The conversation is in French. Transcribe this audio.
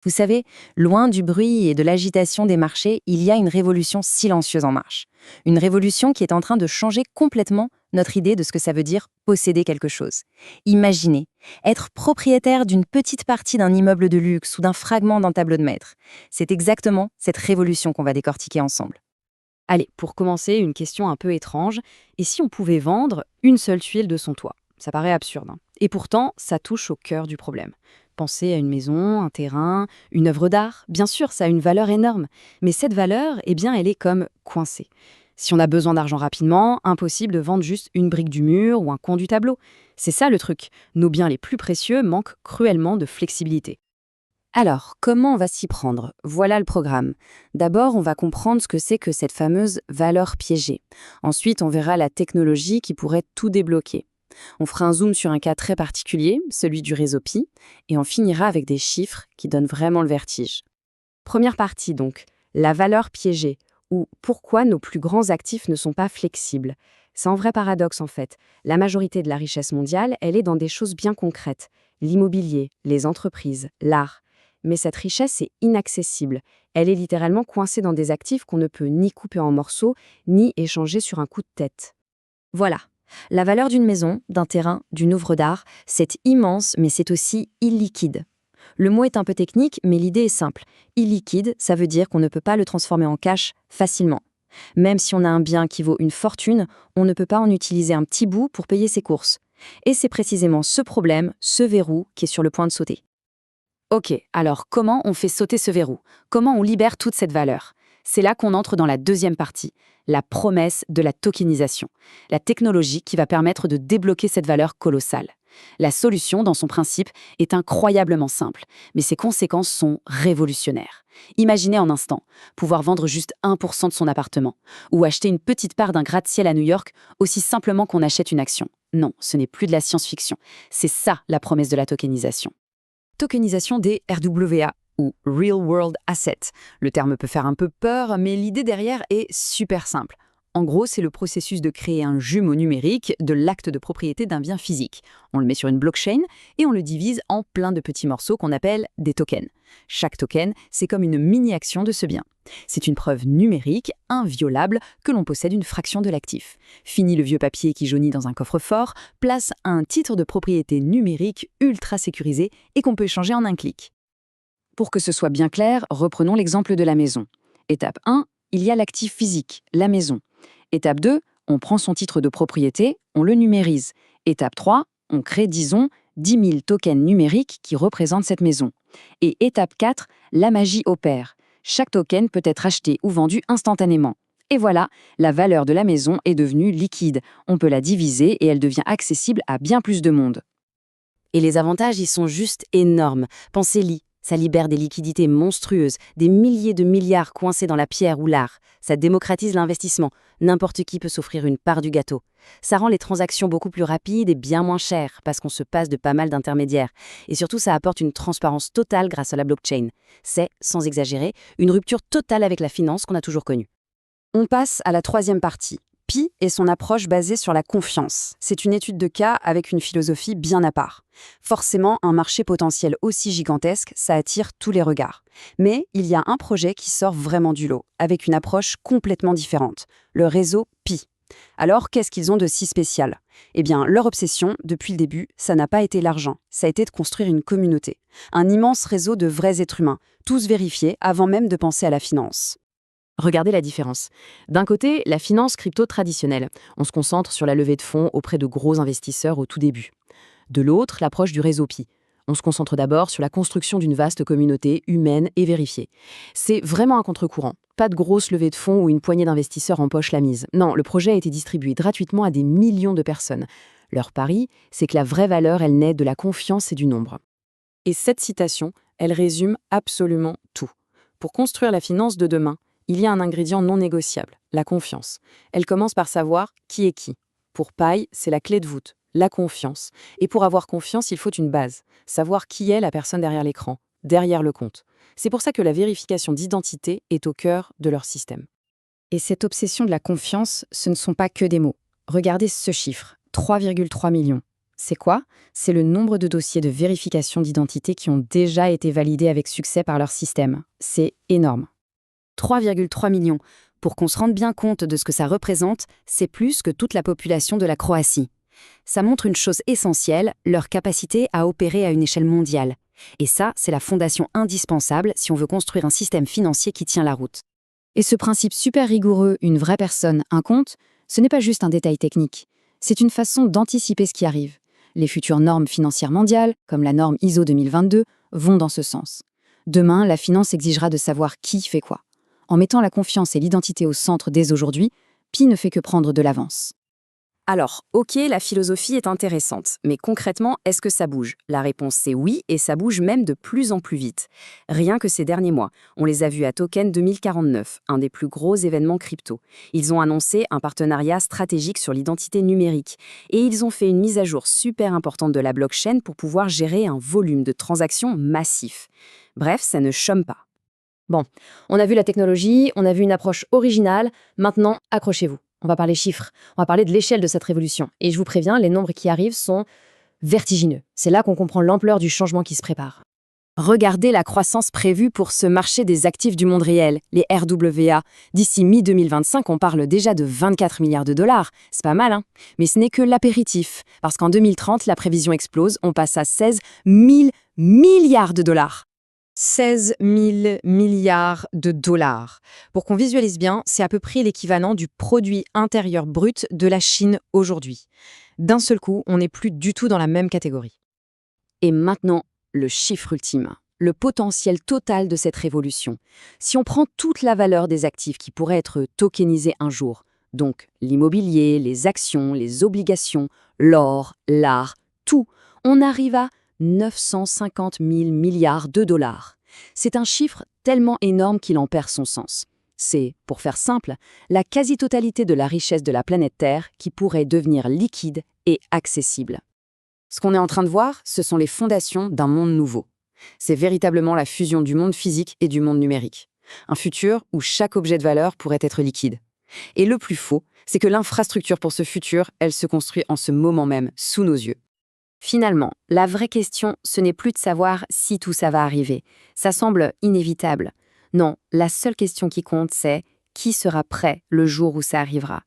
Vous savez, loin du bruit et de l'agitation des marchés, il y a une révolution silencieuse en marche. Une révolution qui est en train de changer complètement notre idée de ce que ça veut dire posséder quelque chose. Imaginez, être propriétaire d'une petite partie d'un immeuble de luxe ou d'un fragment d'un tableau de maître. C'est exactement cette révolution qu'on va décortiquer ensemble. Allez, pour commencer, une question un peu étrange. Et si on pouvait vendre une seule tuile de son toit? Ça paraît absurde, hein. Et pourtant, ça touche au cœur du problème. Pensez à une maison, un terrain, une œuvre d'art. Bien sûr, ça a une valeur énorme. Mais cette valeur, eh bien, elle est comme coincée. Si on a besoin d'argent rapidement, impossible de vendre juste une brique du mur ou un coin du tableau. C'est ça le truc. Nos biens les plus précieux manquent cruellement de flexibilité. Alors, comment on va s'y prendre? Voilà le programme. D'abord, on va comprendre ce que c'est que cette fameuse valeur piégée. Ensuite, on verra la technologie qui pourrait tout débloquer. On fera un zoom sur un cas très particulier, celui du réseau Pi, et on finira avec des chiffres qui donnent vraiment le vertige. Première partie donc, la valeur piégée, ou pourquoi nos plus grands actifs ne sont pas flexibles. C'est un vrai paradoxe en fait. La majorité de la richesse mondiale, elle est dans des choses bien concrètes. L'immobilier, les entreprises, l'art. Mais cette richesse est inaccessible. Elle est littéralement coincée dans des actifs qu'on ne peut ni couper en morceaux, ni échanger sur un coup de tête. Voilà. La valeur d'une maison, d'un terrain, d'une œuvre d'art, c'est immense, mais c'est aussi illiquide. Le mot est un peu technique, mais l'idée est simple. Illiquide, ça veut dire qu'on ne peut pas le transformer en cash facilement. Même si on a un bien qui vaut une fortune, on ne peut pas en utiliser un petit bout pour payer ses courses. Et c'est précisément ce problème, ce verrou, qui est sur le point de sauter. Ok, alors comment on fait sauter ce verrou? Comment on libère toute cette valeur? C'est là qu'on entre dans la deuxième partie, la promesse de la tokenisation, la technologie qui va permettre de débloquer cette valeur colossale. La solution, dans son principe, est incroyablement simple, mais ses conséquences sont révolutionnaires. Imaginez un instant, pouvoir vendre juste 1% de son appartement, ou acheter une petite part d'un gratte-ciel à New York aussi simplement qu'on achète une action. Non, ce n'est plus de la science-fiction, c'est ça la promesse de la tokenisation. Tokenisation des RWA, ou Real World Asset. Le terme peut faire un peu peur, mais l'idée derrière est super simple. En gros, c'est le processus de créer un jumeau numérique de l'acte de propriété d'un bien physique. On le met sur une blockchain et on le divise en plein de petits morceaux qu'on appelle des tokens. Chaque token, c'est comme une mini-action de ce bien. C'est une preuve numérique, inviolable, que l'on possède une fraction de l'actif. Fini le vieux papier qui jaunit dans un coffre-fort, place un titre de propriété numérique ultra sécurisé et qu'on peut échanger en un clic. Pour que ce soit bien clair, reprenons l'exemple de la maison. Étape 1, il y a l'actif physique, la maison. Étape 2, on prend son titre de propriété, on le numérise. Étape 3, on crée, disons, 10 000 tokens numériques qui représentent cette maison. Et étape 4, la magie opère. Chaque token peut être acheté ou vendu instantanément. Et voilà, la valeur de la maison est devenue liquide. On peut la diviser et elle devient accessible à bien plus de monde. Et les avantages y sont juste énormes. Pensez-y. Ça libère des liquidités monstrueuses, des milliers de milliards coincés dans la pierre ou l'art. Ça démocratise l'investissement. N'importe qui peut s'offrir une part du gâteau. Ça rend les transactions beaucoup plus rapides et bien moins chères parce qu'on se passe de pas mal d'intermédiaires. Et surtout, ça apporte une transparence totale grâce à la blockchain. C'est, sans exagérer, une rupture totale avec la finance qu'on a toujours connue. On passe à la troisième partie. Pi et son approche basée sur la confiance. C'est une étude de cas avec une philosophie bien à part. Forcément, un marché potentiel aussi gigantesque, ça attire tous les regards. Mais il y a un projet qui sort vraiment du lot, avec une approche complètement différente, le réseau Pi. Alors, qu'est-ce qu'ils ont de si spécial? Eh bien, leur obsession, depuis le début, ça n'a pas été l'argent, ça a été de construire une communauté. Un immense réseau de vrais êtres humains, tous vérifiés avant même de penser à la finance. Regardez la différence. D'un côté, la finance crypto traditionnelle. On se concentre sur la levée de fonds auprès de gros investisseurs au tout début. De l'autre, l'approche du réseau Pi. On se concentre d'abord sur la construction d'une vaste communauté humaine et vérifiée. C'est vraiment un contre-courant. Pas de grosse levée de fonds où une poignée d'investisseurs empoche la mise. Non, le projet a été distribué gratuitement à des millions de personnes. Leur pari, c'est que la vraie valeur, elle naît de la confiance et du nombre. Et cette citation, elle résume absolument tout. Pour construire la finance de demain, il y a un ingrédient non négociable, la confiance. Elle commence par savoir qui est qui. Pour Pi, c'est la clé de voûte, la confiance. Et pour avoir confiance, il faut une base, savoir qui est la personne derrière l'écran, derrière le compte. C'est pour ça que la vérification d'identité est au cœur de leur système. Et cette obsession de la confiance, ce ne sont pas que des mots. Regardez ce chiffre, 3,3 millions. C'est quoi? C'est le nombre de dossiers de vérification d'identité qui ont déjà été validés avec succès par leur système. C'est énorme. 3,3 millions. Pour qu'on se rende bien compte de ce que ça représente, c'est plus que toute la population de la Croatie. Ça montre une chose essentielle, leur capacité à opérer à une échelle mondiale. Et ça, c'est la fondation indispensable si on veut construire un système financier qui tient la route. Et ce principe super rigoureux, une vraie personne, un compte, ce n'est pas juste un détail technique. C'est une façon d'anticiper ce qui arrive. Les futures normes financières mondiales, comme la norme ISO 2022, vont dans ce sens. Demain, la finance exigera de savoir qui fait quoi. En mettant la confiance et l'identité au centre dès aujourd'hui, Pi ne fait que prendre de l'avance. Alors, ok, la philosophie est intéressante, mais concrètement, est-ce que ça bouge? La réponse c'est oui, et ça bouge même de plus en plus vite. Rien que ces derniers mois, on les a vus à Token 2049, un des plus gros événements crypto. Ils ont annoncé un partenariat stratégique sur l'identité numérique, et ils ont fait une mise à jour super importante de la blockchain pour pouvoir gérer un volume de transactions massif. Bref, ça ne chôme pas. Bon, on a vu la technologie, on a vu une approche originale, maintenant, accrochez-vous. On va parler chiffres, on va parler de l'échelle de cette révolution. Et je vous préviens, les nombres qui arrivent sont vertigineux. C'est là qu'on comprend l'ampleur du changement qui se prépare. Regardez la croissance prévue pour ce marché des actifs du monde réel, les RWA. D'ici mi-2025, on parle déjà de 24 milliards de dollars. C'est pas mal, hein? Mais ce n'est que l'apéritif, parce qu'en 2030, la prévision explose, on passe à 16 000 milliards de dollars. 16 000 milliards de dollars. Pour qu'on visualise bien, c'est à peu près l'équivalent du produit intérieur brut de la Chine aujourd'hui. D'un seul coup, on n'est plus du tout dans la même catégorie. Et maintenant, le chiffre ultime, le potentiel total de cette révolution. Si on prend toute la valeur des actifs qui pourraient être tokenisés un jour, donc l'immobilier, les actions, les obligations, l'or, l'art, tout, on arrive à 950 000 milliards de dollars. C'est un chiffre tellement énorme qu'il en perd son sens. C'est, pour faire simple, la quasi-totalité de la richesse de la planète Terre qui pourrait devenir liquide et accessible. Ce qu'on est en train de voir, ce sont les fondations d'un monde nouveau. C'est véritablement la fusion du monde physique et du monde numérique. Un futur où chaque objet de valeur pourrait être liquide. Et le plus faux, c'est que l'infrastructure pour ce futur, elle se construit en ce moment même, sous nos yeux. Finalement, la vraie question, ce n'est plus de savoir si tout ça va arriver. Ça semble inévitable. Non, la seule question qui compte, c'est qui sera prêt le jour où ça arrivera.